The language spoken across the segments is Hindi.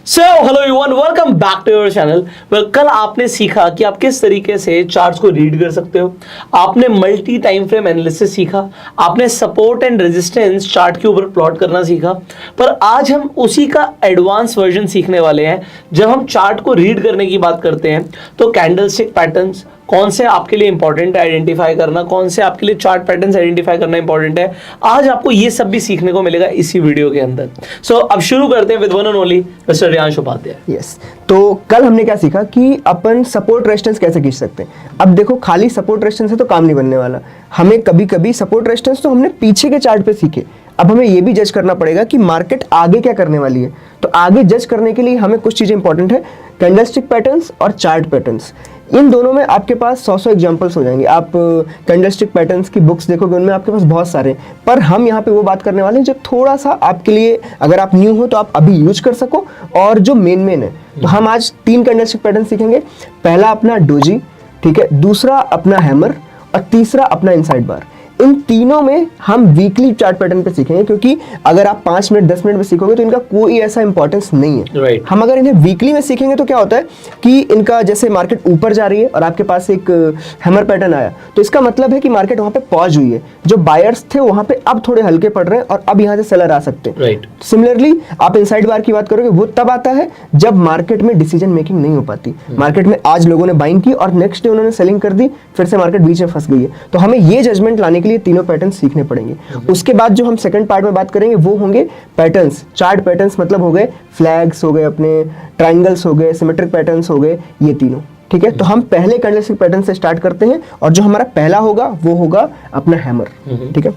So hello everyone, welcome back to your channel. कल आपने सीखा कि आप किस तरीके से चार्ट्स को रीड कर सकते हो। आपने मल्टी टाइम फ्रेम एनालिसिस सीखा, आपने सपोर्ट एंड रेजिस्टेंस चार्ट के ऊपर प्लॉट करना सीखा। पर आज हम उसी का एडवांस वर्जन सीखने वाले हैं। जब हम चार्ट को रीड करने की बात करते हैं तो कैंडलस्टिक पैटर्न्स कौन से आपके लिए इंपॉर्टेंट है आइडेंटिफाई करना, कौन से आपके लिए चार्ट पैटर्न्स आइडेंटिफाई करना इंपॉर्टेंट है। आज आपको ये सब भी सीखने को मिलेगा इसी वीडियो के अंदर। सो अब शुरू करते हैं with one and only mister Riyansh Upadhyay. Yes, तो कल हमने क्या सीखा कि अपन सपोर्ट रेजिस्टेंस कैसे खींच सकते हैं। अब देखो, खाली सपोर्ट रेजिस्टेंस से तो काम नहीं बनने वाला। हमें कभी कभी सपोर्ट रेजिस्टेंस तो हमने पीछे के चार्ट पे सीखे, अब हमें ये भी जज करना पड़ेगा कि मार्केट आगे क्या करने वाली है। तो आगे जज करने के लिए हमें कुछ चीजें इंपॉर्टेंट है, कैंडलस्टिक पैटर्न्स और चार्ट पैटर्न्स। इन दोनों में आपके पास 100 एग्जांपल्स हो जाएंगे। आप कैंडलस्टिक पैटर्न्स की बुक्स देखोगे, उनमें आपके पास बहुत सारे हैं। पर हम यहाँ पे वो बात करने वाले हैं जो थोड़ा सा आपके लिए, अगर आप न्यू हो तो आप अभी यूज कर सको, और जो मेन है। तो हम आज 3 कैंडलस्टिक पैटर्न सीखेंगे। पहला अपना डोजी, ठीक है, दूसरा अपना हैमर और तीसरा अपना इनसाइड बार। इन तीनों में हम वीकली चार्ट पैटर्न पे सीखेंगे, क्योंकि अगर आप 5 मिनट 10 मिनट में सीखोगे तो इनका कोई ऐसा इंपॉर्टेंस नहीं है। Right. हम अगर इन्हें वीकली में सीखेंगे तो क्या होता है कि इनका जैसे मार्केट ऊपर जा रही है और आपके पास एक हैमर पैटर्न आया, तो इसका मतलब है कि मार्केट वहां पे पॉज हुई है। जो बायर्स थे वहां पे अब थोड़े हल्के पड़ रहे हैं और अब यहाँ से सेलर आ सकते हैं। Right. सिमिलरली आप इनसाइड बार की बात करोगे, वो तब आता है जब मार्केट में डिसीजन मेकिंग नहीं हो पाती। मार्केट में आज लोगों ने बाइंग की और नेक्स्ट डे उन्होंने सेलिंग कर दी, फिर से मार्केट बीच में फंस गई है। तो हमें ये जजमेंट लाने के लिए तीनों पैटर्न सीखने पड़ेंगे। उसके बाद जो हम सेकंड पार्ट में बात करेंगे वो होंगे पैटर्न्स। चार्ट पैटर्न्स मतलब हो गए फ्लैग्स, हो गए अपने ट्रायंगल्स, हो गए सिमेट्रिक पैटर्न्स, हो गए ये तीनों। ठीक है, तो हम पहले कैंडलस्टिक पैटर्न से स्टार्ट करते हैं और जो हमारा पहला होगा वो होगा अपना हैमर। ठीक है,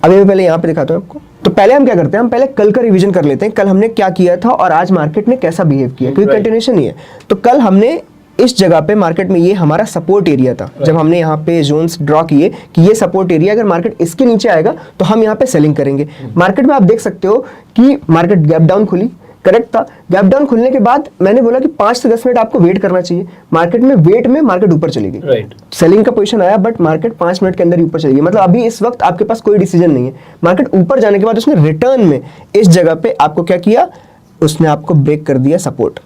अभी मैं पहले यहाँ पे दिखाता हूँ आपको। तो पहले हम क्या करते हैं, हम पहले कल का रिवीजन कर लेते हैं। कल हमने क्या किया था और आज मार्केट ने कैसा बिहेव किया, क्योंकि कंटिन्यूएशन ही है। तो कल हमने इस जगह पे मार्केट में, ये हमारा सपोर्ट एरिया था। जब हमने यहाँ पे जोन्स ड्रॉ किए कि ये सपोर्ट एरिया, अगर मार्केट इसके नीचे आएगा तो हम यहाँ पे सेलिंग करेंगे। मार्केट में आप देख सकते हो कि मार्केट गैप डाउन खुली, करेक्ट था। गैप डाउन खुलने के बाद मैंने बोला कि 5 से 10 मिनट आपको वेट करना चाहिए। मार्केट में वेट में मार्केट ऊपर चली गई, सेलिंग का पोजीशन आया, बट मार्केट 5 मिनट के अंदर ही ऊपर चली गई। मतलब अभी इस वक्त आपके पास कोई डिसीजन नहीं है। मार्केट ऊपर जाने के बाद उसने रिटर्न में इस जगह पे आपको क्या किया, उसने आपको ब्रेक कर दिया सपोर्ट।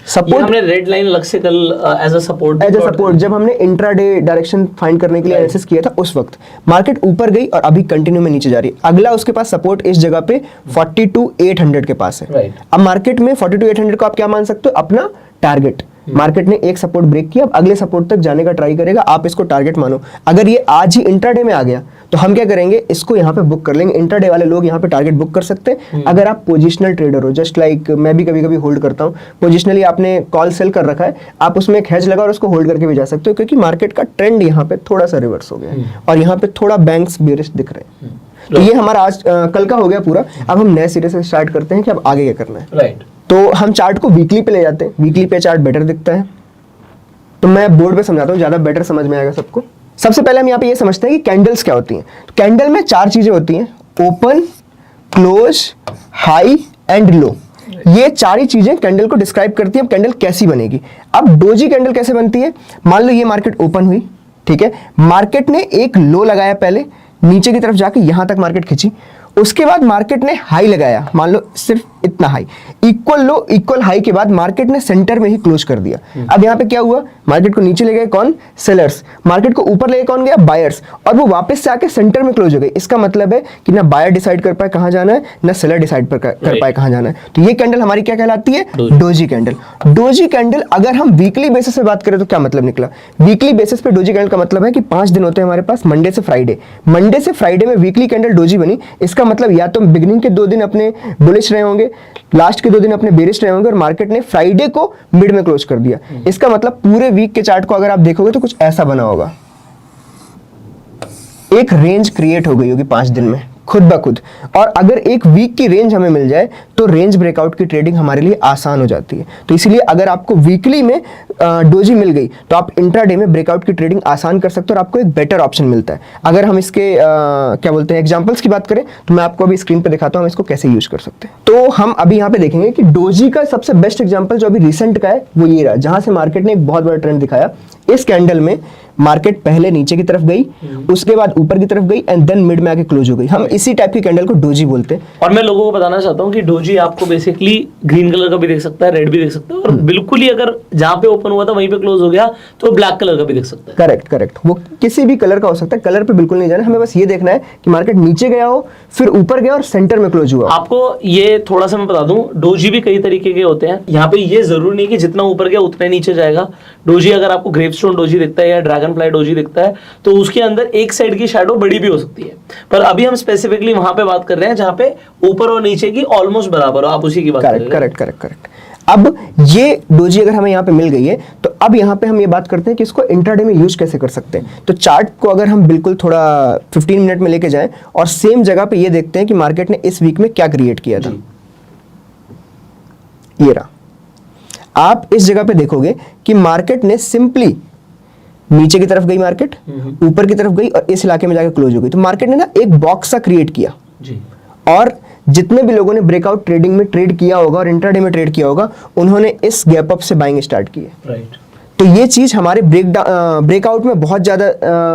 सपोर्ट हमने रेड लाइन अलग से कल एज अ सपोर्ट जब हमने इंट्राडे डायरेक्शन फाइंड करने के लिए एनालिसिस किया था, उस वक्त मार्केट ऊपर गई और अभी कंटिन्यू में नीचे जा रही है। अगला उसके पास सपोर्ट इस जगह पे 42,800 के पास है। अब मार्केट में 42,800 को आप क्या मान सकते हो, अपना टारगेट। मार्केट ने एक सपोर्ट ब्रेक किया, अब अगले सपोर्ट तक जाने का ट्राई करेगा, आप इसको टारगेट मानो। अगर ये आज ही इंट्राडे में आ गया तो हम क्या करेंगे, इसको यहाँ पे बुक कर लेंगे। इंट्राडे वाले लोग यहाँ पे टारगेट बुक कर सकते हैं। अगर आप पोजिशनल ट्रेडर हो, जस्ट लाइक मैं भी कभी कभी होल्ड करता हूँ, पोजिशनली आपने कॉल सेल कर रखा है, आप उसमें एक हेज लगा और उसको होल्ड करके भी जा सकते हो, क्योंकि मार्केट का ट्रेंड यहाँ पे थोड़ा सा रिवर्स हो गया है और यहाँ पे थोड़ा बैंक्स बेरिश दिख रहे हैं। तो ये हमारा आज कल का हो गया पूरा। अब हम नए सिरे से स्टार्ट करते हैं कि अब आगे क्या करना है। तो हम चार्ट को वीकली पे ले जाते हैं। वीकली पे चार्ट बेटर दिखता है, तो मैं बोर्ड पे समझाता हूँ, ज्यादा बेटर समझ में आएगा सबको। सबसे पहले हम यहाँ पे ये समझते हैं कि कैंडल्स क्या होती हैं। तो कैंडल में 4 चीजें होती हैं, open, close, high and low. ये 4 ही चीजें कैंडल को डिस्क्राइब करती है। अब कैंडल कैसी बनेगी, अब डोजी कैंडल कैसे बनती है। मान लो ये मार्केट ओपन हुई, ठीक है, मार्केट ने एक लो लगाया, पहले नीचे की तरफ जाके यहां तक मार्केट खींची, उसके बाद मार्केट ने हाई लगाया, मान लो सिर्फ इतना हाई, इक्वल लो इक्वल हाई के बाद मार्केट ने सेंटर में ही क्लोज कर दिया। अब यहाँ पे क्या हुआ, मार्केट को नीचे ले गए कौन, सेलर्स, मार्केट को ऊपर ले गए कौन गया, बायर्स, और वो वापस से आके सेंटर में क्लोज हो गई। इसका मतलब है कि ना बायर डिसाइड कर पाए कहाँ जाना है, ना सेलर डिसाइड कर पाए कहाँ जाना है। तो ये कैंडल हमारी क्या कहलाती है, डोजी कैंडल। डोजी कैंडल अगर हम वीकली बेसिस पे बात करें तो क्या मतलब निकला, वीकली बेसिस पे डोजी कैंडल का मतलब है कि 5 दिन होते हैं हमारे पास, मंडे से फ्राइडे। मंडे से फ्राइडे में वीकली कैंडल डोजी बनी, इसका मतलब या तो बिगिनिंग के 2 दिन अपने बुलिश रहे होंगे, लास्ट के 2 दिन अपने बेरिश रहे होंगे, और मार्केट ने फ्राइडे को मिड में क्लोज कर दिया। इसका मतलब पूरे वीक के चार्ट को अगर आप देखोगे तो कुछ ऐसा बना होगा, एक रेंज क्रिएट हो गई होगी 5 दिन में खुद ब खुद। और अगर एक वीक की रेंज हमें मिल जाए तो रेंज ब्रेकआउट की ट्रेडिंग हमारे लिए आसान हो जाती है। तो इसलिए अगर आपको वीकली में डोजी मिल गई तो आप इंट्राडे में ब्रेकआउट की ट्रेडिंग आसान कर सकते हो और आपको एक बेटर ऑप्शन मिलता है। अगर हम इसके क्या बोलते हैं एग्जांपल्स की बात करें तो मैं आपको अभी स्क्रीन पे दिखाता हूँ हम इसको कैसे यूज कर सकते हैं। तो हम अभी यहाँ पे देखेंगे कि डोजी का सबसे बेस्ट एग्जाम्पल जो अभी रिसेंट का है वो ये रहा, जहां से मार्केट ने एक बहुत बड़ा ट्रेंड दिखाया। इस कैंडल में मार्केट पहले नीचे की तरफ गई, उसके बाद ऊपर की तरफ गई एंड देन मिड में आके क्लोज हो गई। हम इसी टाइप की कैंडल को डोजी बोलते हैं। और मैं लोगों को बताना चाहता हूँ कि डोजी आपको बेसिकली ग्रीन कलर का भी देख सकता है, रेड भी देख सकता है, और बिल्कुल ही अगर जहां पे ओपन हुआ था वहीं पे क्लोज हो गया तो ब्लैक कलर का भी देख सकता है। करेक्ट करेक्ट, वो किसी भी कलर का हो सकता है, कलर पे बिल्कुल नहीं जाना, हमें बस ये देखना है कि मार्केट नीचे गया हो, फिर ऊपर गया और सेंटर में क्लोज हुआ। आपको ये थोड़ा सा मैं बता दूं, डोजी भी कई तरीके के होते हैं। यहाँ पे ये जरूरी नहीं कि जितना ऊपर गया उतना नीचे जाएगा। डोजी अगर आपको ग्रेपस्टोन डोजी दिखता है या ड्रैगन फ्लाई डोजी दिखता है तो उसके अंदर एक साइड की शैडो बड़ी भी हो सकती है, पर अभी हम स्पेसिफिकली वहां पे बात कर रहे हैं जहां पे ऊपर और नीचे की ऑलमोस्ट बराबर हो। आप उसी की बात कर रहे हैं। Correct correct correct. अब ये डोजी अगर हमें यहाँ पे मिल गई है तो अब यहाँ पे हम ये बात करते हैं कि इसको इंट्राडे में यूज कैसे कर सकते हैं। तो चार्ट को अगर हम बिल्कुल थोड़ा 15 मिनट में लेके जाएं और सेम जगह पे ये देखते हैं कि मार्केट ने इस वीक में क्या क्रिएट किया था। ये रहा, आप इस जगह पे देखोगे कि मार्केट ने सिंपली नीचे की तरफ गई, मार्केट ऊपर की तरफ गई और इस इलाके में जाकर क्लोज हो गई। तो मार्केट ने ना एक बॉक्स सा क्रिएट किया जी। और जितने भी लोगों ने ब्रेकआउट ट्रेडिंग में ट्रेड किया होगा और इंट्राडे में ट्रेड किया होगा, उन्होंने इस गैप अप से बाइंग स्टार्ट की है। राइट। तो ये चीज हमारे ब्रेकआउट में बहुत ज्यादा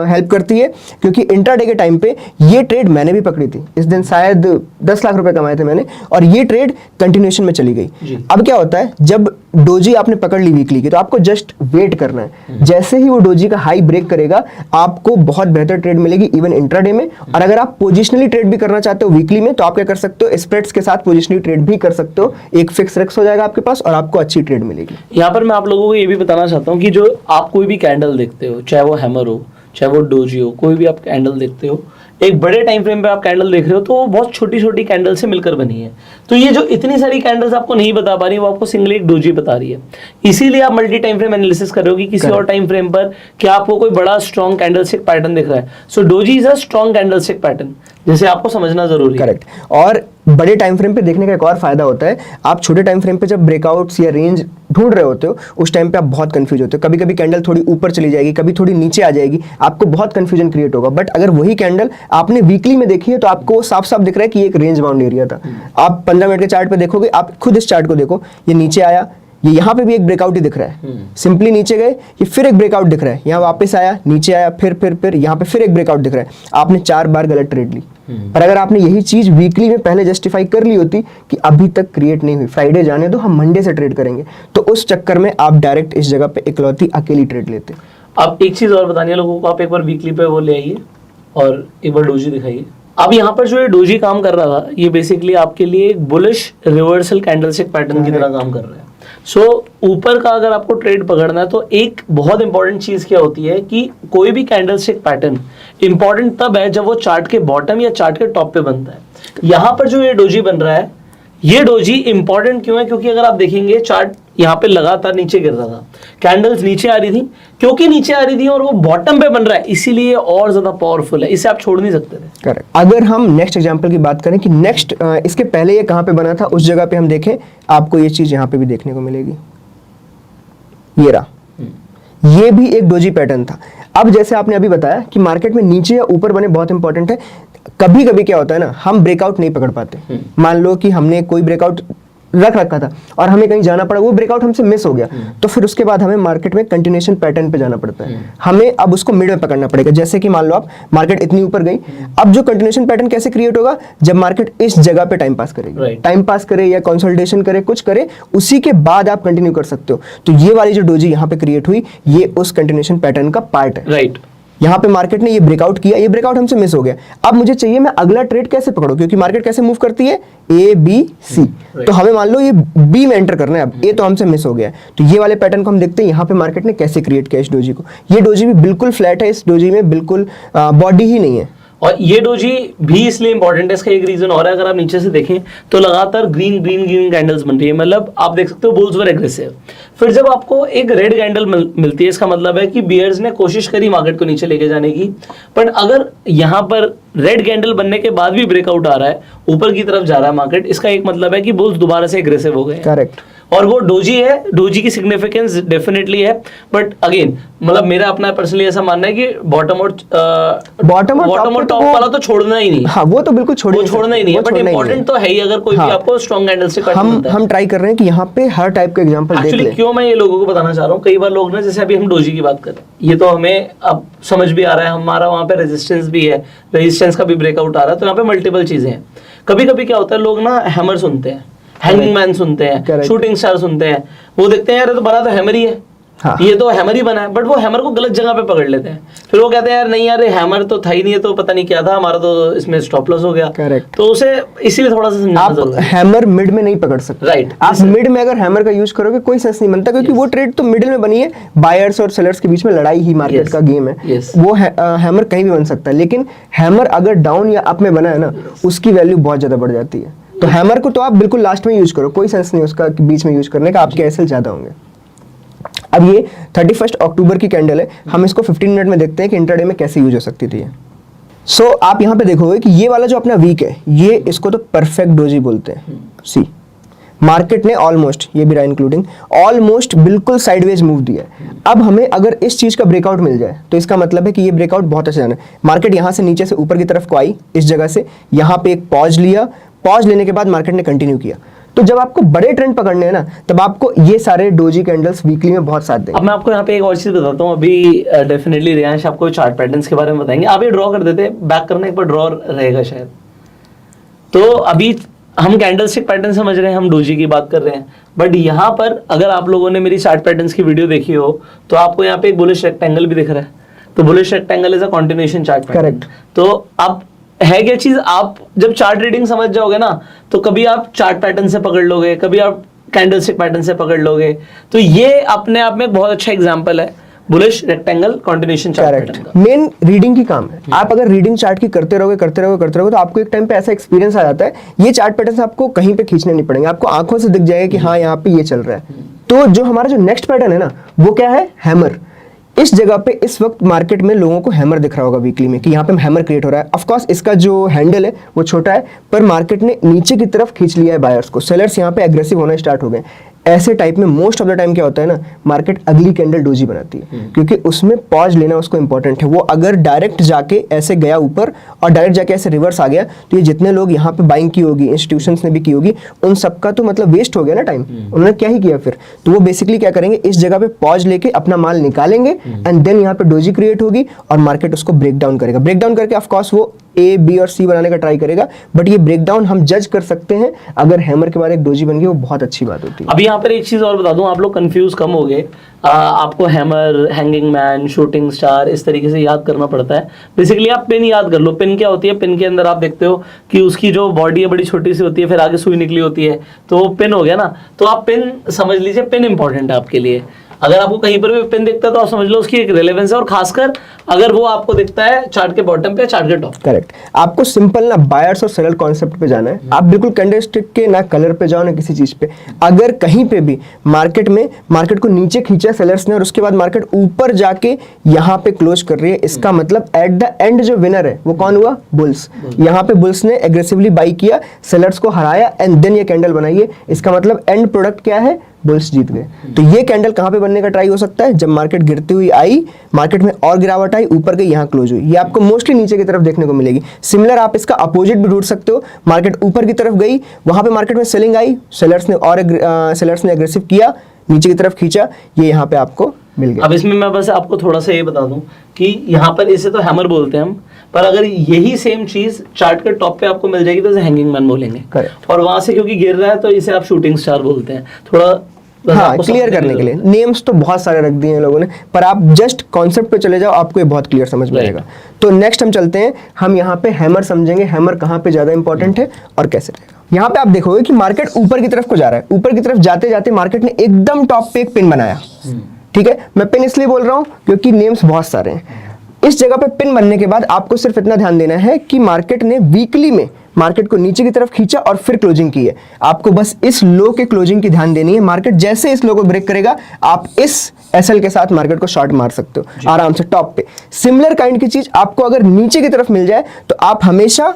हेल्प करती है, क्योंकि इंट्राडे के टाइम पे ये ट्रेड मैंने भी पकड़ी थी। इस दिन शायद 10 लाख रुपए कमाए थे मैंने, और ये ट्रेड कंटिन्यूएशन में चली गई। अब क्या होता है, जब डोजी आपने पकड़ ली वीकली की, तो आपको जस्ट वेट करना है। जैसे ही वो डोजी का हाई ब्रेक करेगा, आपको बहुत बेहतर ट्रेड मिलेगी इवन इंट्राडे में। और अगर आप पोजिशनली ट्रेड भी करना चाहते हो वीकली में, तो आप क्या कर सकते हो, स्प्रेड्स के साथ पोजिशनली ट्रेड भी कर सकते हो। एक फिक्स रिस्क हो जाएगा आपके पास और आपको अच्छी ट्रेड मिलेगी। यहाँ पर मैं आप लोगों को ये भी बताना चाहता हूँ कि जो आप कोई भी कैंडल देखते हो, चाहे वो हैमर हो, चाहे वो डोजी हो, कोई भी आप कैंडल देखते हो, एक बड़े टाइम फ्रेम पे आप कैंडल देख रहे हो तो वो बहुत छोटी छोटी कैंडल से मिलकर बनी है। तो ये जो इतनी सारी कैंडल्स आपको नहीं बता पा रही, वो आपको सिंगल एक डोजी बता रही है। इसीलिए आप मल्टी टाइम फ्रेम एनालिसिस कर रहे हो कि किसी और टाइम फ्रेम पर क्या आपको कोई बड़ा स्ट्रॉन्ग कैंडलस्टिक पैटर्न दिख रहा है। So doji is a strong candlestick pattern, जिसे आपको समझना जरूरी है। करेक्ट। और बड़े टाइम फ्रेम पे देखने का एक और फायदा होता है, आप छोटे टाइम फ्रेम पे जब ब्रेकआउट्स या रेंज ढूंढ रहे होते हो, उस टाइम पे आप बहुत कंफ्यूज होते हो। कभी कभी कैंडल थोड़ी ऊपर चली जाएगी, कभी थोड़ी नीचे आ जाएगी, आपको बहुत कंफ्यूजन क्रिएट होगा। बट अगर वही कैंडल आपने वीकली में देखी है, तो आपको साफ साफ दिख रहा है कि ये एक रेंज बाउंड एरिया था। आप 15 मिनट के चार्ट पे देखोगे, आप खुद इस चार्ट को देखो, ये नीचे आया, ये यहाँ पे भी एक ब्रेकआउट ही दिख रहा है। सिंपली नीचे गए, ये फिर एक ब्रेकआउट दिख रहा है, यहाँ वापस आया, नीचे आया, फिर यहाँ पे फिर एक ब्रेकआउट दिख रहा है। आपने 4 बार गलत ट्रेड ली। पर अगर आपने यही चीज वीकली में पहले जस्टिफाई कर ली होती कि अभी तक क्रिएट नहीं हुई, फ्राइडे जाने दो, हम मंडे से ट्रेड करेंगे, तो उस चक्कर में आप डायरेक्ट इस जगह पे इकलौती अकेली ट्रेड लेते। अब एक चीज और बतानी है लोगों को, आप एक बार वीकली पे वो ले आइए और एक बार डोजी दिखाइए। अब यहाँ पर जो ये डोजी काम कर रहा था, ये बेसिकली आपके लिए एक बुलिश रिवर्सल कैंडलस्टिक पैटर्न की तरह काम कर रहा है। सो ऊपर का अगर आपको ट्रेड पकड़ना है, तो एक बहुत इंपॉर्टेंट चीज क्या होती है कि कोई भी कैंडलस्टिक पैटर्न इंपॉर्टेंट तब है जब वो चार्ट के बॉटम या चार्ट के टॉप पे बनता है। यहाँ पर जो ये डोजी बन रहा है, ये डोजी इंपॉर्टेंट क्यों है, क्योंकि अगर आप देखेंगे चार्ट यहाँ पे लगातार नीचे गिर रहा था, कैंडल्स नीचे आ रही थी, क्योंकि नीचे आ रही थी और वो बॉटम पे बन रहा है, इसीलिए और ज्यादा पावरफुल है, इसे आप छोड़ नहीं सकते थे। करेक्ट। अगर हम नेक्स्ट एग्जांपल की बात करें कि नेक्स्ट इसके पहले ये कहाँ पे बना था, उस जगह पे हम देखें, आपको ये चीज यहाँ पे भी देखने को मिलेगी। ये रहा, ये भी एक डोजी पैटर्न था। अब जैसे आपने अभी बताया कि मार्केट में नीचे या ऊपर बने बहुत इंपॉर्टेंट है। कभी कभी क्या होता है ना, हम ब्रेकआउट नहीं पकड़ पाते। मान लो कि हमने कोई ब्रेकआउट रख रखा था और हमें कहीं जाना पड़ा, वो ब्रेकआउट हमसे मिस हो गया, तो फिर उसके बाद हमें मार्केट में कंटिन्यूएशन पैटर्न पे जाना पड़ता है। हमें अब उसको मिड में पकड़ना पड़ेगा। जैसे कि मान लो आप मार्केट इतनी ऊपर गई, अब जो कंटिन्यूएशन पैटर्न कैसे क्रिएट होगा, जब मार्केट इस जगह पे टाइम पास करेगी, टाइम पास करे या कंसोलिडेशन करे, कुछ करे, उसी के बाद आप कंटिन्यू कर सकते हो। तो ये वाली जो डोजी यहाँ पे क्रिएट हुई, ये उस कंटिन्यूएशन पैटर्न का पार्ट है। राइट। यहाँ पे मार्केट ने ये ब्रेकआउट किया, ये ब्रेकआउट हमसे मिस हो गया। अब मुझे चाहिए मैं अगला ट्रेड कैसे पकड़ूं, क्योंकि मार्केट कैसे मूव करती है, ए बी सी। तो हमें मान लो ये बी में एंटर करना है, अब ए तो हमसे मिस हो गया है। तो ये वाले पैटर्न को हम देखते हैं यहाँ पे मार्केट ने कैसे क्रिएट किया इस डोजी को। ये डोजी भी बिल्कुल फ्लैट है, इस डोजी में बिल्कुल बॉडी ही नहीं है। और ये डोजी भी इसलिए इंपॉर्टेंट है, इसका एक रीजन और है। अगर आप नीचे से देखें तो लगातार ग्रीन ग्रीन ग्रीन कैंडल्स बन रही है, मतलब आप देख सकते हो बुल्स वर एग्रेसिव। फिर जब आपको एक रेड कैंडल मिलती है, इसका मतलब है कि बियर्स ने कोशिश करी मार्केट को नीचे लेके जाने की। बट अगर यहाँ पर रेड कैंडल बनने के बाद भी ब्रेकआउट आ रहा है, ऊपर की तरफ जा रहा है मार्केट, इसका एक मतलब है कि बुल्स दोबारा से एग्रेसिव हो गए। करेक्ट। और वो डोजी है, डोजी की सिग्निफिकेंस डेफिनेटली है, बट अगेन मतलब मेरा अपना पर्सनली ऐसा मानना है कि बॉटम और टॉप वाला तो छोड़ना ही नहीं। हाँ, वो तो बिल्कुल छोड़ना ही नहीं है, बट इंपॉर्टेंट तो है ही, अगर कोई भी आपको स्ट्रॉन्ग कैंडल से हम ट्राई कर रहे हैं कि यहाँ पे हर टाइप का एग्जांपल देख लें। क्यों मैं ये लोगों को बताना चाह रहा हूँ, कई बार लोग ना, जैसे अभी हम डोजी की बात कर रहे हैं, ये तो हमें अब समझ भी आ रहा है, हमारा वहाँ पे रेजिस्टेंस भी है, रेजिस्टेंस का भी ब्रेकआउट आ रहा है, तो यहाँ पे मल्टीपल चीजें हैं। कभी कभी क्या होता है, लोग ना हैमर सुनते हैं, हैंगिंग मैन सुनते हैं, शूटिंग स्टार सुनते हैं, वो देखते हैं यार तो बना तो हैमर ही है, हाँ। ये तो हैमर ही बना है, बट वो हैमर को गलत जगह पे पकड़ लेते हैं, फिर वो कहते हैं यार नहीं यार हैमर तो था ही नहीं, तो पता नहीं क्या था, हमारा तो इसमें स्टॉप लॉस हो गया। करेक्ट। तो उसे इसीलिए थोड़ा सा समझाना जरूरी है। हैमर मिड में नहीं पकड़ सकते, राइट। आप मिड में अगर हैमर का यूज करोगे कोई सेंस नहीं बनता, क्योंकि वो ट्रेड तो मिडिल में बनी है, बायर्स और सेलर्स के बीच में लड़ाई ही मार्केट का गेम है। वो हैमर कहीं भी बन सकता है, लेकिन हैमर अगर डाउन या अप में बना है ना, उसकी वैल्यू बहुत ज्यादा बढ़ जाती है। तो हैमर को तो आप बिल्कुल लास्ट में यूज करो, कोई सेंस नहीं उसका बीच में यूज करने का, आपके एसएल ज्यादा होंगे। अब ये 31 अक्टूबर की कैंडल है, हम इसको 15 मिनट में देखते हैं कि इंट्राडे में कैसे यूज हो सकती थी। सो आप यहाँ पे देखोगे कि ये वाला जो अपना वीक है, ये इसको तो परफेक्ट डोजी बोलते हैं। सी मार्केट ने ऑलमोस्ट, ये भी रहा इंक्लूडिंग, ऑलमोस्ट बिल्कुल साइडवेज मूव दिया है। अब हमें अगर इस चीज का ब्रेकआउट मिल जाए तो इसका मतलब है कि ये ब्रेकआउट बहुत अच्छा जाना है। मार्केट यहाँ से नीचे से ऊपर की तरफ को आई, इस जगह से यहाँ पे एक पॉज लिया, पॉज लेने के बाद मार्केट ने कंटिन्यू किया। तो जब आपको बड़े ट्रेंड पकड़ने हैं ना, तब आपको ये सारे डोजी कैंडल्स वीकली में बहुत साथ देंगे। अब मैं आपको यहाँ पे एक और चीज बताता हूँ, अभी डेफिनेटली रियांश आपको चार्ट पैटर्न्स के बारे में बताएंगे। आप ये ड्रॉ कर देते, बैक करना एक बार ड्रॉ रहेगा शायद। तो अभी हम कैंडलस्टिक पैटर्न समझ रहे हैं, हम डोजी की बात कर रहे हैं, बट यहाँ पर अगर आप लोगों ने मेरी चार्ट पैटर्न्स की वीडियो देखी हो तो आपको यहाँ पे एक बुलिश रेक्टेंगल भी दिख रहा है। तो bullish rectangle is a continuation chart pattern. Correct. तो अब है क्या चीज, आप जब चार्ट रीडिंग समझ जाओगे ना, तो कभी आप चार्ट पैटर्न से पकड़ लोगे, कभी आप कैंडलस्टिक पैटर्न से पकड़ लोगे। तो ये अपने आप में एक बहुत अच्छा एग्जांपल है bullish rectangle continuation chart pattern का। मेन रीडिंग की काम है। आप अगर रीडिंग चार्ट की करते रहोगे तो आपको एक टाइम पे ऐसा एक्सपीरियंस आ जाता है, ये चार्ट पैटर्न आपको कहीं पे खींचने नहीं पड़ेंगे, आपको आंखों से दिख जाएगा कि हाँ यहाँ पे ये चल रहा है। तो जो हमारा जो नेक्स्ट पैटर्न है ना, वो क्या है, हैमर। इस जगह पे इस वक्त मार्केट में लोगों को हैमर दिख रहा होगा वीकली में कि यहाँ पे हैमर क्रिएट हो रहा है। ऑफ कोर्स इसका जो हैंडल है वो छोटा है, पर मार्केट ने नीचे की तरफ खींच लिया है बायर्स को, सेलर्स यहाँ पे एग्रेसिव होना स्टार्ट हो गए। ऐसे टाइप में मोस्ट ऑफ द टाइम क्या होता है ना, मार्केट अगली कैंडल डोजी बनाती है, क्योंकि उसमें पॉज लेना उसको इंपॉर्टेंट है। वो अगर डायरेक्ट जाके ऐसे गया ऊपर और डायरेक्ट जाके ऐसे रिवर्स आ गया, तो ये जितने लोग यहाँ पे बाइंग की होगी, इंस्टीट्यूशंस ने भी की होगी, उन सबका तो मतलब वेस्ट हो गया ना टाइम। उन्होंने क्या ही किया फिर, तो वो बेसिकली क्या करेंगे, इस जगह पे पॉज लेके अपना माल निकालेंगे एंड देन यहाँ पे डोजी क्रिएट होगी और मार्केट उसको ब्रेक डाउन करेगा। ब्रेक डाउन करके ऑफकोर्स वो ए, बी और सी बनाने का ट्राई करेगा, बट ये ब्रेकडाउन हम जज कर सकते हैं अगर हैमर के बाद एक डोजी बन गई, वो बहुत अच्छी बात होती है। अभी यहाँ पर एक चीज और बता दूं, आप लोग कंफ्यूज कम हो गए। आपको hammer, hanging man, shooting star इस तरीके से याद करना पड़ता है। बेसिकली आप पिन याद कर लो। पिन क्या होती है, पिन के अंदर आप देखते हो कि उसकी जो बॉडी है बड़ी छोटी सी होती है, फिर आगे सुई निकली होती है, तो वो पिन हो गया ना। तो आप पिन समझ लीजिए, पिन इंपॉर्टेंट है आपके लिए। अगर आपको कहीं पर भी पिन दिखता है तो आप समझ लो उसकी एक रिलेवेंस है, और खासकर अगर वो आपको दिखता है चार्ट के बॉटम पे, चार्ट के टॉप। करेक्ट। आपको सिंपल ना बायर्स और सेलर कॉन्सेप्ट पे जाना है। आप बिल्कुल कैंडलस्टिक के ना कलर पे जाओ ना किसी चीज पे। अगर कहीं पे भी मार्केट में मार्केट को नीचे खींचा सेलर्स ने और उसके बाद मार्केट ऊपर जाके यहाँ पे क्लोज कर रही है, इसका मतलब एट द एंड जो विनर है वो कौन हुआ, बुल्स। यहाँ पे बुल्स ने एग्रेसिवली बाई किया, सेलर्स को हराया एंड देन ये कैंडल बनाई है। इसका मतलब एंड प्रोडक्ट क्या है, बुल्स जीत गए। तो ये कैंडल कहां पे बनने का ट्राई हो सकता है, जब मार्केट गिरती हुई आई, मार्केट में और गिरावट आई, ऊपर गई, यहाँ क्लोज हुई। ये आपको मोस्टली नीचे की तरफ देखने को मिलेगी। सिमिलर आप इसका अपोजिट भी ढूंढ सकते हो, मार्केट ऊपर की तरफ गई, वहां पे मार्केट में सेलिंग आई, सेलर्स ने एग्रेसिव किया, नीचे की तरफ खींचा, ये यहाँ पे आपको मिल गया। अब इसमें मैं बस आपको थोड़ा सा ये बता दूं कि यहाँ पर इसे तो हैमर बोलते हैं हम, पर अगर यही सेम चीज चार्ट के टॉप पे आपको मिल जाएगी तो इसे हैंगिंग मैन बोलेंगे। करेक्ट। और वहां से क्योंकि गिर रहा है तो इसे आप शूटिंग स्टार बोलते हैं। थोड़ा हाँ, क्लियर करने के लिए नेम्स तो बहुत सारे रख दिए हैं लोगों ने, पर आप जस्ट कॉन्सेप्ट पे चले जाओ, आपको ये बहुत क्लियर समझ में आएगा। तो नेक्स्ट हम चलते हैं, हम यहाँ पे हैमर समझेंगे, हैमर कहाँ पे ज्यादा इंपॉर्टेंट है और कैसे रहेगा। यहाँ पे आप देखोगे कि मार्केट ऊपर की तरफ को जा रहा है, ऊपर की तरफ जाते जाते मार्केट ने एकदम टॉप पे एक पिन बनाया। ठीक है, मैं पिन इसलिए बोल रहा हूँ क्योंकि नेम्स बहुत सारे हैं। इस जगह पे पिन बनने के बाद आपको सिर्फ इतना ध्यान देना है कि मार्केट ने वीकली में मार्केट को नीचे की तरफ खींचा और फिर क्लोजिंग की है। आपको बस इस लो के क्लोजिंग की ध्यान देनी है। मार्केट जैसे इस लो को ब्रेक करेगा, आप इस एसएल के साथ मार्केट को शॉर्ट मार सकते हो आराम से टॉप पे। सिमिलर काइंड की चीज आपको अगर नीचे की तरफ मिल जाए तो आप हमेशा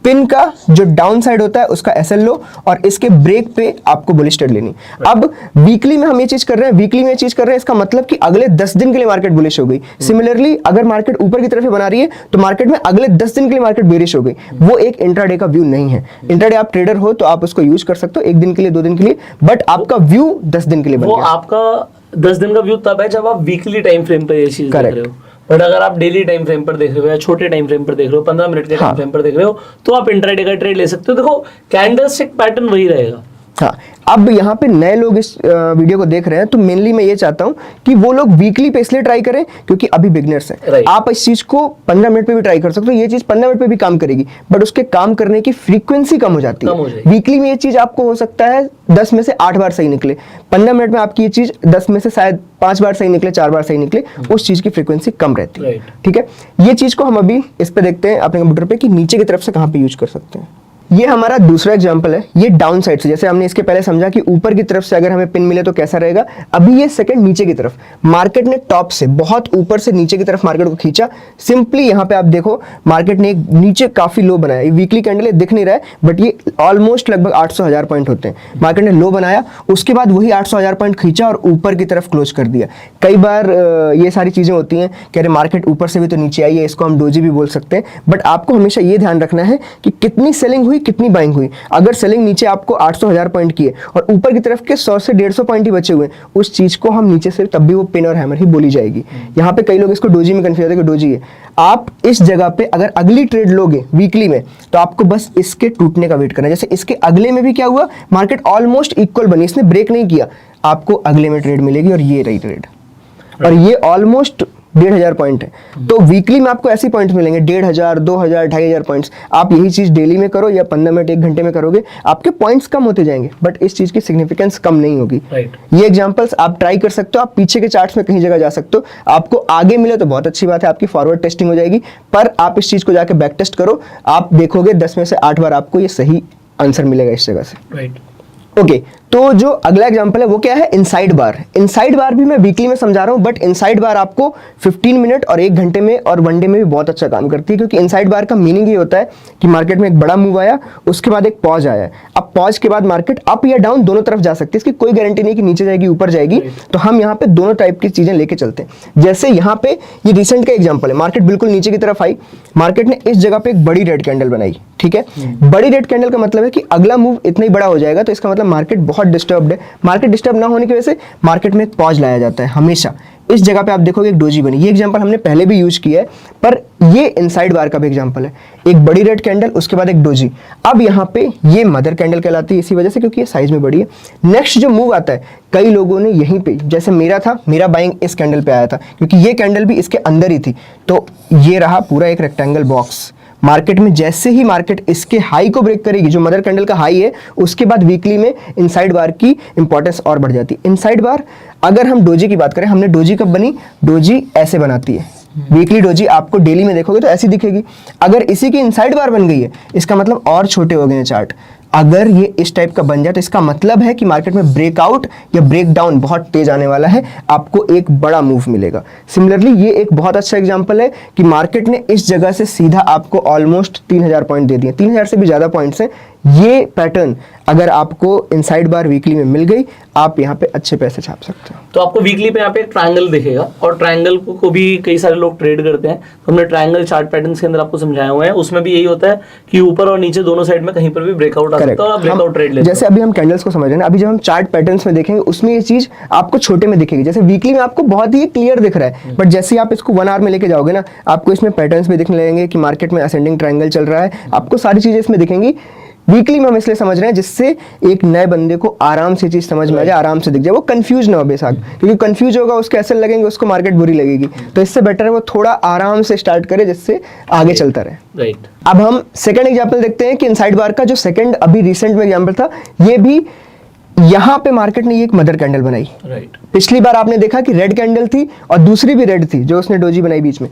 पिन का जो डाउन साइड होता है उसका एसएल लो और इसके ब्रेक पे आपको बुलिश ट्रेड लेनी। अब वीकली में हम ये चीज कर रहे हैं, वीकली में ये चीज कर रहे हैं, इसका मतलब कि अगले 10 दिन के लिए मार्केट बुलिश हो गई। सिमिलरली अगर मार्केट ऊपर की तरफ बना रही है तो मार्केट में अगले 10 दिन के लिए मार्केट बेरिश हो गई। वो एक इंट्राडे का व्यू नहीं है। इंट्राडे आप ट्रेडर हो तो आप उसको यूज कर सकते हो 1 दिन के लिए, 2 दिन के लिए, बट आपका व्यू 10 दिन के लिए बन वो गया। आपका 10 दिन का व्यू तब है जब आप वीकली टाइम फ्रेम पर ये चीज देख रहे हो। बट अगर आप डेली टाइम फ्रेम पर देख रहे हो या छोटे टाइम फ्रेम पर देख रहे हो, 15 मिनट के टाइम फ्रेम पर देख रहे हो, तो आप इंट्राडे का ट्रेड ले सकते हो। देखो कैंडलस्टिक पैटर्न वही रहेगा। हाँ, अब यहाँ पे नए लोग इस वीडियो को देख रहे हैं तो मेनली मैं ये चाहता हूँ कि वो लोग वीकली पे इसलिए ट्राई करें क्योंकि अभी बिगनर्स हैं। आप इस चीज को 15 मिनट पे भी ट्राई कर सकते हो, ये चीज 15 मिनट पे भी काम करेगी, बट उसके काम करने की फ्रीक्वेंसी कम हो जाती है। वीकली में ये चीज आपको हो सकता है 10 में से 8 बार सही निकले, 15 मिनट में आपकी ये चीज 10 में से शायद 5 बार सही निकले, 4 बार सही निकले, उस चीज की फ्रीक्वेंसी कम रहती है। ठीक है, ये चीज को हम अभी इस पे देखते हैं अपने कंप्यूटर पे कि नीचे की तरफ से कहाँ पे यूज कर सकते हैं। ये हमारा दूसरा एग्जांपल है, ये डाउन साइड से, जैसे हमने इसके पहले समझा कि ऊपर की तरफ से अगर हमें पिन मिले तो कैसा रहेगा। अभी ये सेकंड नीचे की तरफ, मार्केट ने टॉप से बहुत ऊपर से नीचे की तरफ मार्केट को खींचा। सिंपली यहाँ पे आप देखो मार्केट ने एक नीचे काफी लो बनाया। ये वीकली कैंडल है, दिख नहीं रहा है, बट ये ऑलमोस्ट लगभग 800,000 पॉइंट होते हैं। मार्केट ने लो बनाया, उसके बाद वही 800,000 पॉइंट खींचा और ऊपर की तरफ क्लोज कर दिया। कई बार ये सारी चीजें होती हैं कि अरे मार्केट ऊपर से भी तो नीचे आई है, इसको हम डोजी भी बोल सकते हैं, बट आपको हमेशा ये ध्यान रखना है कि कितनी सेलिंग हुई, कितनी बाइंग हुई। अगर सेलिंग नीचे आपको 800,000 पॉइंट की है और ऊपर की तरफ के 100 से 150 पॉइंट ही बचे हुए, उस चीज को हम नीचे से तब भी वो पिन और हैमर ही बोली जाएगी। यहाँ पे कई लोग इसको डोजी में कंफ्यूज होते हैं कि डोजी है। आप इस जगह पे अगर अगली ट्रेड लोगे वीकली में तो आपको बस इसके टूटने का वेट करना है। जैसे इसके अगले में भी क्या हुआ, मार्केट ऑलमोस्ट इक्वल बनी, इसने ब्रेक नहीं किया, आपको अगले में ट्रेड मिलेगी और ये रही ट्रेड, और ये ऑलमोस्ट 1,500 पॉइंट है। तो वीकली में आपको ऐसे पॉइंट्स मिलेंगे 1,500, 2,000, 2,500 पॉइंट्स। आप यही चीज डेली में करो या 15 मिनट 1 घंटे में करोगे, आपके पॉइंट्स कम होते जाएंगे, बट इस चीज की सिग्निफिकेंस कम नहीं होगी। ये एग्जांपल्स आप ट्राई कर सकते हो, आप पीछे के चार्ट्स में कहीं जगह जा सकते हो। आपको आगे मिले तो बहुत अच्छी बात है, आपकी फॉरवर्ड टेस्टिंग हो जाएगी, पर आप इस चीज को जाके बैक टेस्ट करो, आप देखोगे 10 में से 8 बार आपको ये सही आंसर मिलेगा इस जगह से। ओके, तो जो अगला एग्जांपल है वो क्या है, इनसाइड बार। इनसाइड बार भी मैं वीकली में समझा रहा हूं, बट इनसाइड बार आपको 15 मिनट और 1 घंटे में और 1 डे में भी बहुत अच्छा काम करती है, क्योंकि इनसाइड बार का मीनिंग ये होता है कि मार्केट में एक बड़ा मूव आया, उसके बाद एक पॉज आया। अब पॉज के बाद मार्केट अप या डाउन दोनों तरफ जा सकती है, इसकी कोई गारंटी नहीं कि नीचे जाएगी ऊपर जाएगी। तो हम यहाँ पे दोनों टाइप की चीजें लेके चलते हैं। जैसे यहाँ पे ये रिसेंट का एग्जाम्पल है, मार्केट बिल्कुल नीचे की तरफ आई, मार्केट ने इस जगह पे एक बड़ी रेड कैंडल बनाई। ठीक है, बड़ी रेड कैंडल का मतलब है कि अगला मूव इतना ही बड़ा हो जाएगा, तो इसका मतलब मार्केट बहुत डिस्टर्ब्ड है। मार्केट डिस्टर्ब ना होने की वजह से मार्केट में एक पॉज लाया जाता है हमेशा। इस जगह पे आप देखोगे एक डोजी बनी, ये एग्जांपल हमने पहले भी यूज किया है, पर ये इनसाइड बार का भी एग्जांपल है। एक बड़ी रेड कैंडल, उसके बाद एक डोजी। अब यहाँ पे ये मदर कैंडल कहलाती है इसी वजह से क्योंकि ये साइज में बड़ी है। नेक्स्ट जो मूव आता है, कई लोगों ने यहीं पे, जैसे मेरा था, मेरा बाइंग इस कैंडल पे आया था क्योंकि ये कैंडल भी इसके अंदर ही थी, तो ये रहा पूरा एक रेक्टेंगल बॉक्स। मार्केट में जैसे ही मार्केट इसके हाई को ब्रेक करेगी, जो मदर कैंडल का हाई है, उसके बाद वीकली में इनसाइड बार की इंपॉर्टेंस और बढ़ जाती है। इनसाइड बार, अगर हम डोजी की बात करें, हमने डोजी कब बनी, डोजी ऐसे बनाती है। वीकली डोजी आपको डेली में देखोगे तो ऐसी दिखेगी। अगर इसी की इनसाइड बार बन गई है, इसका मतलब और छोटे हो गए हैं चार्ट। अगर ये इस टाइप का बन जाए तो इसका मतलब है कि मार्केट में ब्रेकआउट या ब्रेकडाउन बहुत तेज आने वाला है, आपको एक बड़ा मूव मिलेगा। सिमिलरली ये एक बहुत अच्छा एग्जांपल है कि मार्केट ने इस जगह से सीधा आपको ऑलमोस्ट 3,000 पॉइंट दे दिए, 3,000 से भी ज्यादा पॉइंट्स हैं। ये पैटर्न अगर आपको इनसाइड बार वीकली में मिल गई, आप यहाँ पे अच्छे पैसे छाप सकते हो। तो आपको वीकली पे यहाँ पे एक ट्रायंगल दिखेगा, और ट्रायंगल को भी कई सारे लोग ट्रेड करते हैं। तो हमने ट्रायंगल चार्ट पैटर्न्स के अंदर आपको समझाया हुआ है, उसमें भी यही होता है कि ऊपर और नीचे दोनों साइड में कहीं पर भी ब्रेकआउट आ सकता है और ब्रेकआउट ट्रेड लेते हैं। जैसे अभी हम कैंडल्स को समझ रहे हैं, अभी जब हम चार्ट पैटर्न्स में देखेंगे उसमें ये चीज आपको छोटे में दिखेगी। जैसे वीकली में आपको बहुत ही क्लियर दिख रहा है, बट जैसे आप इसको 1 आवर में लेके जाओगे ना, आपको इसमें पैटर्न्स भी दिखने लगेंगे कि मार्केट में असेंडिंग ट्रायंगल चल रहा है, आपको सारी चीजें इसमें दिखेंगी। वीकली में हम इसलिए समझ रहे हैं जिससे एक नए बंदे को आराम से चीज समझ में आ जाए, आराम से दिख जाए, वो कंफ्यूज ना हो बेसाक, क्योंकि कंफ्यूज होगा उसके ऐसे लगेंगे, उसको मार्केट बुरी लगेगी। तो इससे बेटर है वो थोड़ा आराम से स्टार्ट करे, जिससे आगे चलता रहे। राइट। अब हम सेकंड एग्जांपल देखते हैं कि इनसाइड बार का जो सेकंड अभी रिसेंट में एग्जांपल था, ये भी यहाँ पे मार्केट ने एक मदर कैंडल बनाई। राइट। पिछली बार आपने देखा कि रेड कैंडल थी और दूसरी भी रेड थी जो उसने डोजी बनाई बीच में।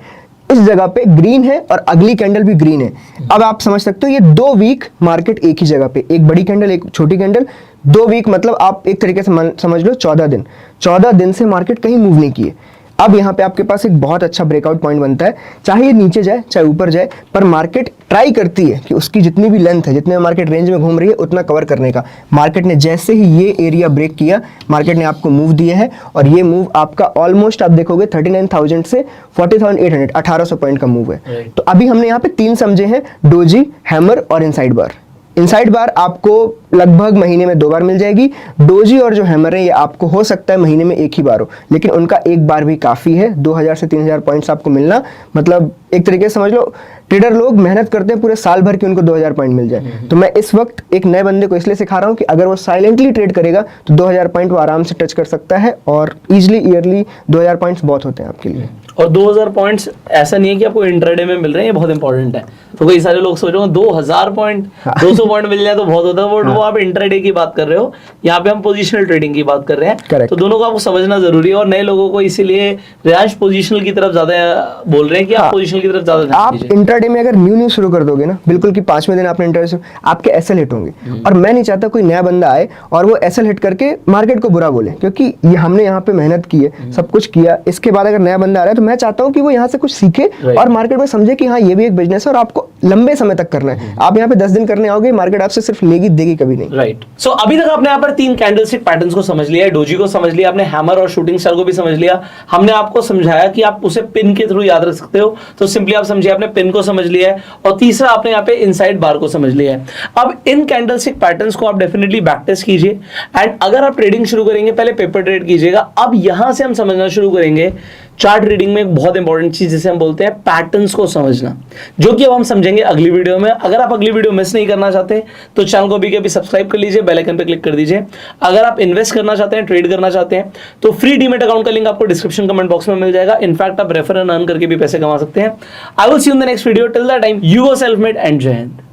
इस जगह पे ग्रीन है और अगली कैंडल भी ग्रीन है। अब आप समझ सकते हो ये 2 वीक मार्केट एक ही जगह पे, एक बड़ी कैंडल एक छोटी कैंडल, 2 वीक मतलब आप एक तरीके से समझ लो 14 दिन। 14 दिन से मार्केट कहीं मूव नहीं किए। अब यहाँ पे आपके पास एक बहुत अच्छा ब्रेकआउट पॉइंट बनता है, चाहे ये नीचे जाए चाहे ऊपर जाए, पर मार्केट ट्राई करती है कि उसकी जितनी भी लेंथ है, जितने मार्केट रेंज में घूम रही है उतना कवर करने का। मार्केट ने जैसे ही ये एरिया ब्रेक किया, मार्केट ने आपको मूव दिया है, और ये मूव आपका ऑलमोस्ट आप देखोगे 39,000 से 40,800 1800 पॉइंट का मूव है। तो अभी हमने यहाँ पे 3 समझे हैं, डोजी, हैमर और इनसाइड बार। इनसाइड बार आपको लगभग महीने में 2 बार मिल जाएगी। डोजी और जो हैमर है ये आपको हो सकता है महीने में 1 ही बार हो, लेकिन उनका 1 बार भी काफ़ी है। 2000 से 3000 पॉइंट्स आपको मिलना, मतलब एक तरीके से समझ लो ट्रेडर लोग मेहनत करते हैं पूरे साल भर की उनको 2000 पॉइंट मिल जाए। तो मैं इस वक्त एक नए बंदे को इसलिए सिखा रहा हूँ कि अगर वो साइलेंटली ट्रेड करेगा तो 2000 पॉइंट वो आराम से टच कर सकता है, और ईजिली ईयरली 2000 पॉइंट्स बहुत होते हैं आपके लिए। और 2000 पॉइंट्स ऐसा नहीं है कि आपको इंट्राडे में मिल रहे हैं, ये बहुत इंपॉर्टेंट है। तो कई सारे लोग सोच रहे हो 2000 पॉइंट 200 पॉइंट मिल जाए तो बहुत होता है, वो आप इंट्राडे की बात कर रहे हो, यहाँ पे हम पोजिशनल ट्रेडिंग की बात कर रहे हैं। Correct. तो दोनों को आपको समझना जरूरी है, और नए लोगों को इसीलिए रियांश पोजिशनल की तरफ ज्यादा बोल रहे हैं कि आप पोजिशनल की तरफ ज्यादा ध्यान आप दीजिए। इंट्राडे में अगर न्यू शुरू कर दोगे ना, बिल्कुल कि 5वें दिन आपने इंट्राडे आपके एसएल हिट होंगे, और मैं नहीं चाहता कोई नया बंदा आए और वो एसएल हिट करके मार्केट को बुरा बोले, क्योंकि ये हमने यहाँ पे मेहनत की है, सब कुछ किया, इसके बाद अगर नया बंदा आ रहा है तो मैं चाहता हूँ कि वो यहाँ से कुछ सीखे और मार्केट में समझे कि हाँ ये भी एक बिजनेस है और आपको लंबे समय तक करना है। आप यहाँ पे 10 दिन करने आओगे, मार्केट आपसे सिर्फ लेगी देगी कभी नहीं। राइट। सो अभी तक आपने यहाँ पर 3 कैंडलस्टिक पैटर्न्स को समझ लिया है, डोजी को समझ लिया, आपने हैमर और शूटिंग स्टार को भी समझ लिया। हमने आपको समझाया कि आप उसे पिन के थ्रू याद रख सकते हो, तो सिंपली आप समझिए आपने पिन को समझ लिया है, और तीसरा आपने यहाँ पे इनसाइड बार को समझ लिया है। अब इन कैंडलस्टिक पैटर्न्स को आप डेफिनेटली बैक टेस्ट कीजिए, एंड अगर आप ट्रेडिंग शुरू करेंगे पहले पेपर ट्रेड कीजिएगा। अब यहां से हम समझना शुरू करेंगे चार्ट रीडिंग में एक बहुत इंपॉर्टेंट चीज जिसे हम बोलते हैं पैटर्न्स को समझना, जो कि अब हम समझेंगे अगली वीडियो में। अगर आप अगली वीडियो मिस नहीं करना चाहते तो चैनल को अभी सब्सक्राइब कर लीजिए, बेल आइकन पे क्लिक कर दीजिए। अगर आप इन्वेस्ट करना चाहते हैं, ट्रेड करना चाहते हैं, तो फ्री डीमैट अकाउंट का लिंक आपको डिस्क्रिप्शन कमेंट बॉक्स में मिल जाएगा। इनफैक्ट आप रेफर एंड अर्न करके भी पैसे कमा सकते हैं। I will see you in the next video. Till that time, you go self made and जय हिंद।